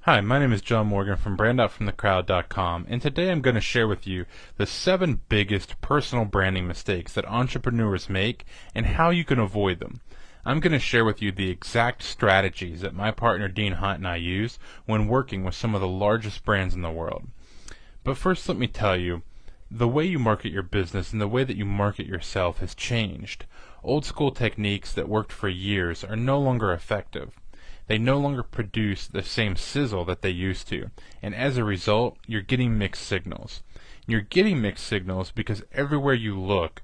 Hi, my name is John Morgan from brandoutfromthecrowd.com, and today I'm going to share with you the 7 biggest personal branding mistakes that entrepreneurs make and how you can avoid them. I'm going to share with you the exact strategies that my partner Dean Hunt and I use when working with some of the largest brands in the world. But first, let me tell you, the way you market your business and the way that you market yourself has changed. Old school techniques that worked for years are no longer effective. They no longer produce the same sizzle that they used to, and as a result, you're getting mixed signals. You're getting mixed signals because everywhere you look,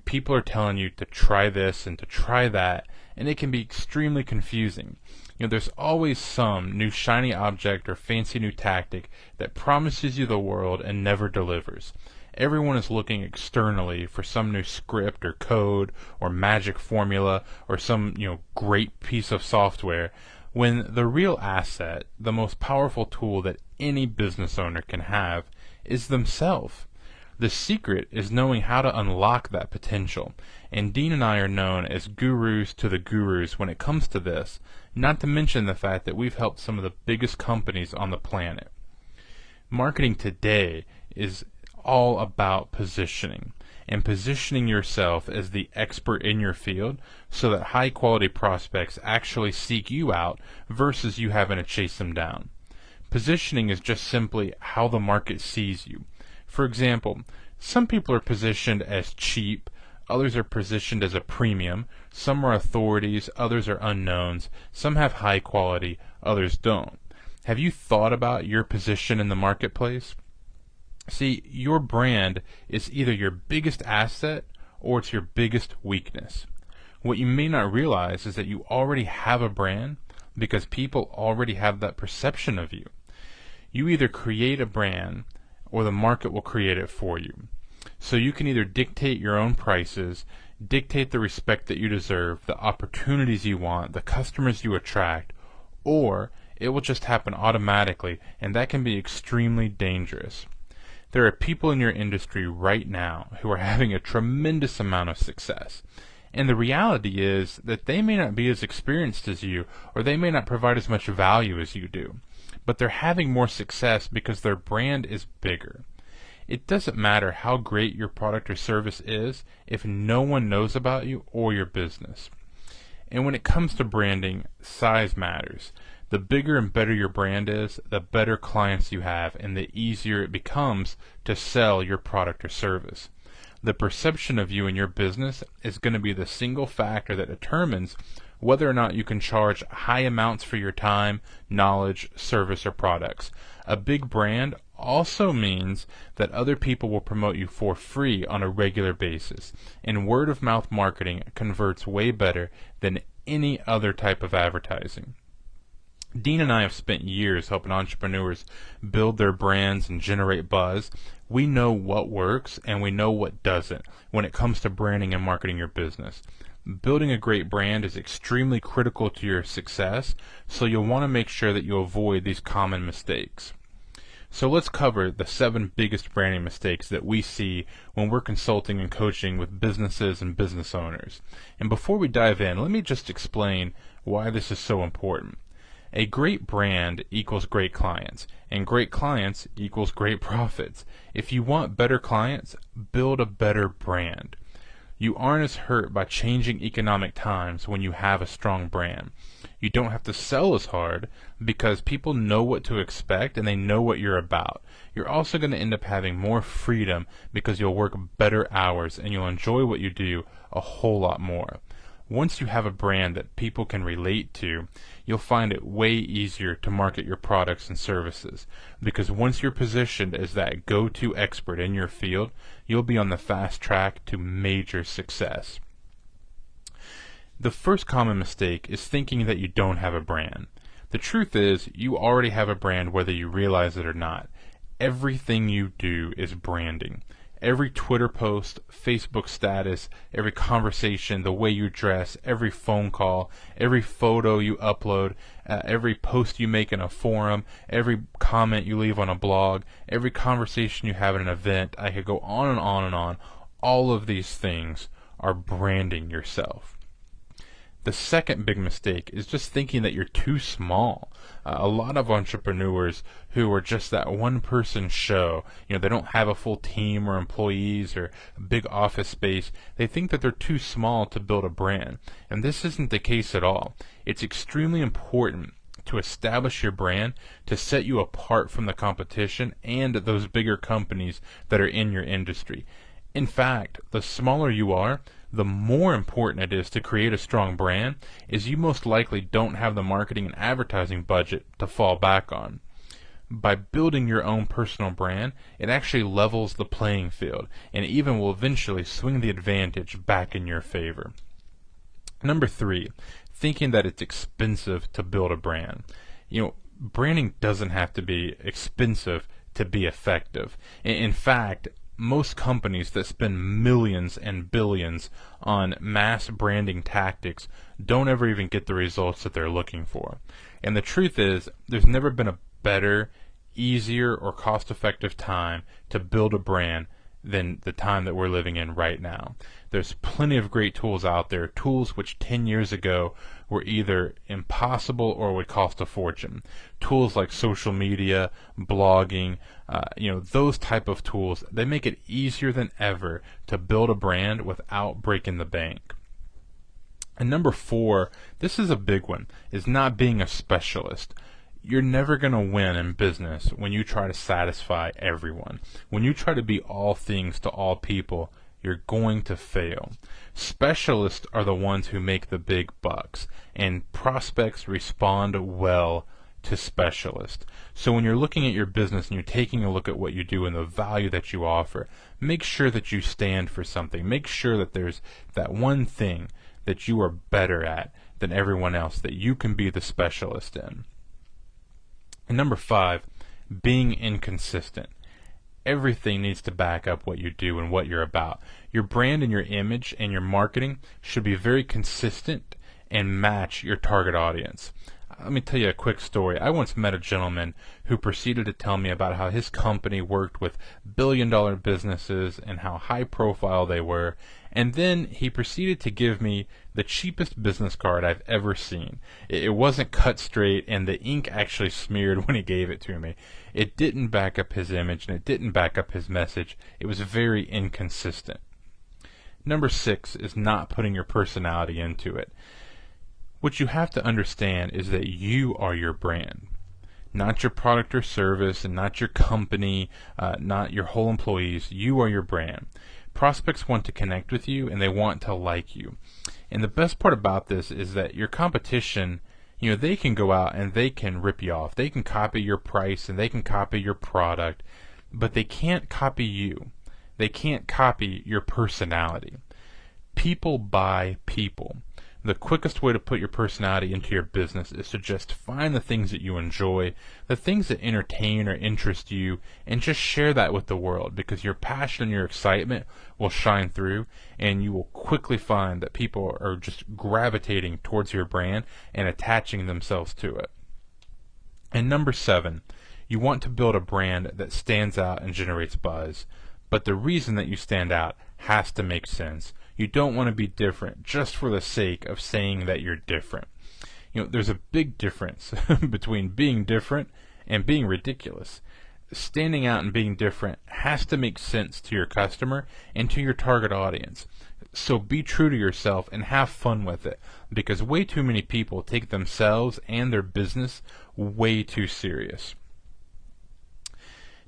people are telling you to try this and to try that, and it can be extremely confusing. There's always some new shiny object or fancy new tactic that promises you the world and never delivers. Everyone is looking externally for some new script or code or magic formula or some, great piece of software, when the real asset, the most powerful tool that any business owner can have, is themselves. The secret is knowing how to unlock that potential, and Dean and I are known as gurus to the gurus when it comes to this, not to mention the fact that we've helped some of the biggest companies on the planet. Marketing today is all about positioning, and positioning yourself as the expert in your field so that high quality prospects actually seek you out versus you having to chase them down. Positioning is just simply how the market sees you. For example, some people are positioned as cheap, others are positioned as a premium, some are authorities, others are unknowns, some have high quality, others don't. Have you thought about your position in the marketplace? See, your brand is either your biggest asset or it's your biggest weakness. What you may not realize is that you already have a brand because people already have that perception of you. You either create a brand or the market will create it for you. So you can either dictate your own prices, dictate the respect that you deserve, the opportunities you want, the customers you attract, or it will just happen automatically, and that can be extremely dangerous. There are people in your industry right now who are having a tremendous amount of success. And the reality is that they may not be as experienced as you, or they may not provide as much value as you do. But they're having more success because their brand is bigger. It doesn't matter how great your product or service is if no one knows about you or your business. And when it comes to branding, size matters. The bigger and better your brand is, the better clients you have, and the easier it becomes to sell your product or service. The perception of you and your business is going to be the single factor that determines whether or not you can charge high amounts for your time, knowledge, service, or products. A big brand also means that other people will promote you for free on a regular basis, and word-of-mouth marketing converts way better than any other type of advertising. Dean and I have spent years helping entrepreneurs build their brands and generate buzz. We know what works and we know what doesn't when it comes to branding and marketing your business. Building a great brand is extremely critical to your success, so you'll want to make sure that you avoid these common mistakes. So let's cover the 7 biggest branding mistakes that we see when we're consulting and coaching with businesses and business owners. And before we dive in, let me just explain why this is so important. A great brand equals great clients, and great clients equals great profits. If you want better clients, build a better brand. You aren't as hurt by changing economic times when you have a strong brand. You don't have to sell as hard because people know what to expect and they know what you're about. You're also going to end up having more freedom because you'll work better hours and you'll enjoy what you do a whole lot more. Once you have a brand that people can relate to, you'll find it way easier to market your products and services, because once you're positioned as that go-to expert in your field, you'll be on the fast track to major success. The first common mistake is thinking that you don't have a brand. The truth is, you already have a brand whether you realize it or not. Everything you do is branding. Every Twitter post, Facebook status, every conversation, the way you dress, every phone call, every photo you upload, every post you make in a forum, every comment you leave on a blog, every conversation you have at an event, I could go on and on and on. All of these things are branding yourself. The second big mistake is just thinking that you're too small. A lot of entrepreneurs who are just that one person show, they don't have a full team or employees or a big office space. They think that they're too small to build a brand. And this isn't the case at all. It's extremely important to establish your brand to set you apart from the competition and those bigger companies that are in your industry. In fact, the smaller you are, the more important it is to create a strong brand, as you most likely don't have the marketing and advertising budget to fall back on. By building your own personal brand, it actually levels the playing field and even will eventually swing the advantage back in your favor. Number 3, thinking that it's expensive to build a brand. Branding doesn't have to be expensive to be effective. In fact, most companies that spend millions and billions on mass branding tactics don't ever even get the results that they're looking for. And the truth is, there's never been a better, easier, or cost-effective time to build a brand than the time that we're living in right now. There's plenty of great tools out there, tools which 10 years ago were either impossible or would cost a fortune. Tools like social media, blogging, those type of tools, they make it easier than ever to build a brand without breaking the bank. And number 4, this is a big one, is not being a specialist. You're never going to win in business when you try to satisfy everyone. When you try to be all things to all people, you're going to fail. Specialists are the ones who make the big bucks, and prospects respond well to specialists. So when you're looking at your business and you're taking a look at what you do and the value that you offer, make sure that you stand for something. Make sure that there's that one thing that you are better at than everyone else, that you can be the specialist in. And number 5, being inconsistent. Everything needs to back up what you do and what you're about. Your brand and your image and your marketing should be very consistent and match your target audience. Let me tell you a quick story. I once met a gentleman who proceeded to tell me about how his company worked with billion-dollar businesses and how high profile they were, and then he proceeded to give me the cheapest business card I've ever seen. It wasn't cut straight, and the ink actually smeared when he gave it to me. It didn't back up his image, and it didn't back up his message. It was very inconsistent. Number 6 is not putting your personality into it. What you have to understand is that you are your brand, not your product or service, and not your company, not your whole employees. You are your brand. Prospects want to connect with you, and they want to like you. And the best part about this is that your competition, they can go out and they can rip you off. They can copy your price and they can copy your product, but they can't copy you. They can't copy your personality. People buy people. The quickest way to put your personality into your business is to just find the things that you enjoy, the things that entertain or interest you, and just share that with the world, because your passion and your excitement will shine through, and you will quickly find that people are just gravitating towards your brand and attaching themselves to it. And number 7, you want to build a brand that stands out and generates buzz. But the reason that you stand out has to make sense. You don't want to be different just for the sake of saying that you're different. There's a big difference between being different and being ridiculous. Standing out and being different has to make sense to your customer and to your target audience. So be true to yourself and have fun with it, because way too many people take themselves and their business way too serious.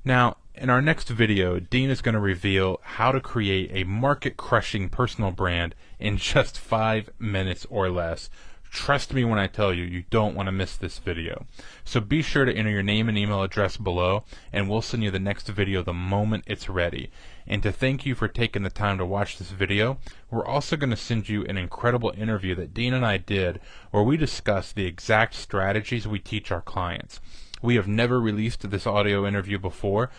Now, in our next video, Dean is going to reveal how to create a market-crushing personal brand in just 5 minutes or less. Trust me when I tell you, you don't want to miss this video. So be sure to enter your name and email address below, and we'll send you the next video the moment it's ready. And to thank you for taking the time to watch this video, we're also going to send you an incredible interview that Dean and I did, where we discuss the exact strategies we teach our clients. We have never released this audio interview before,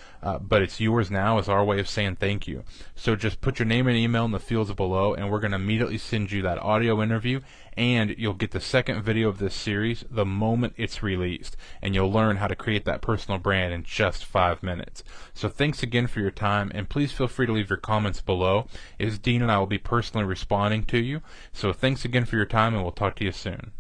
but it's yours now as our way of saying thank you. So just put your name and email in the fields below, and we're going to immediately send you that audio interview, and you'll get the second video of this series the moment it's released, and you'll learn how to create that personal brand in just 5 minutes. So thanks again for your time, and please feel free to leave your comments below, as Dean and I will be personally responding to you. So thanks again for your time, and we'll talk to you soon.